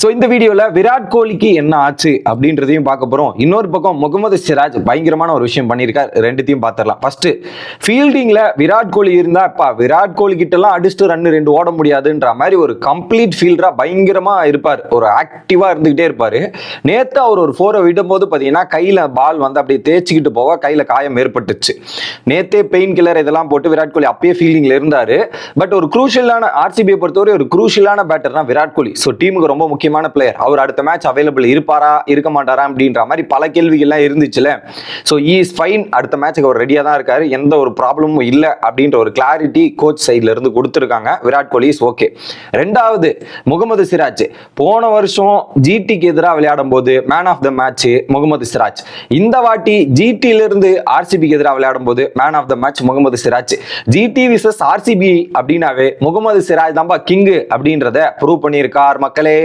So இந்த வீடியோவில் விராட் கோலிக்கு என்ன ஆச்சு அப்படின்றதையும் பார்க்க போகிறோம். இன்னொரு பக்கம் முகமது சிராஜ் பயங்கரமான ஒரு விஷயம் பண்ணியிருக்கார். ரெண்டுத்தையும் பார்த்துடலாம். ஃபர்ஸ்ட் ஃபீல்டிங்கில் விராட் கோலி இருந்தால் விராட் கோலி கிட்டலாம் அடிச்சுட்டு ரெண்டு ஓட முடியாதுன்ற மாதிரி ஒரு கம்ப்ளீட் ஃபீல்டராக பயங்கரமாக இருப்பார். ஒரு ஆக்டிவாக இருந்துகிட்டே இருப்பார். நேற்று அவர் ஒரு 4 விடும்போது பார்த்தீங்கன்னா கையில் பால் வந்து அப்படியே தேய்ச்சிக்கிட்டு போக கையில் காயம் ஏற்பட்டுச்சு. நேற்றே பெயின் கில்லர் இதெல்லாம் போட்டு விராட் கோலி அப்பயே ஃபீல்டிங்கில் இருந்தார். பட் ஒரு குரூஷியலான ஆர்சிபியை பொறுத்தவரை ஒரு குரூஷியலான பேட்டர் தான் விராட் கோலி. ஸோ டீமுக்கு ரொம்ப முக்கியமான பிளேயர். அவர் அடுத்த மேட்ச் அவைலபிள் இருப்பாரா இருக்க மாட்டாரா அப்படின்ற மாதிரி பல கேள்விகள்லாம் இருந்துச்சுல. So is fine. அடுத்த மேட்சுக்கு அவர் ரெடியாக தான் இருக்காரு. எந்த ஒரு ப்ராப்ளமும் இல்லை அப்படின்ற ஒரு கிளாரிட்டி கோச் சைட்ல இருந்து கொடுத்துருக்காங்க. Virat Kohli is okay. ரெண்டாவது முகமது சிராஜ் போன வருஷம் ஜிடிக்கு எதிராக விளையாடும் போது man of the match Mohammed Siraj. இந்த வாட்டி ஜிடில இருந்து ஆர்சிபிக்கு எதிராக விளையாடும் போது man of the match Mohammed Siraj. GT versus RCB அப்படின்னாவே முகமது சிராஜ் தான்பா கிங்கு அப்படின்றத ப்ரூவ் பண்ணியிருக்கார் மக்களே.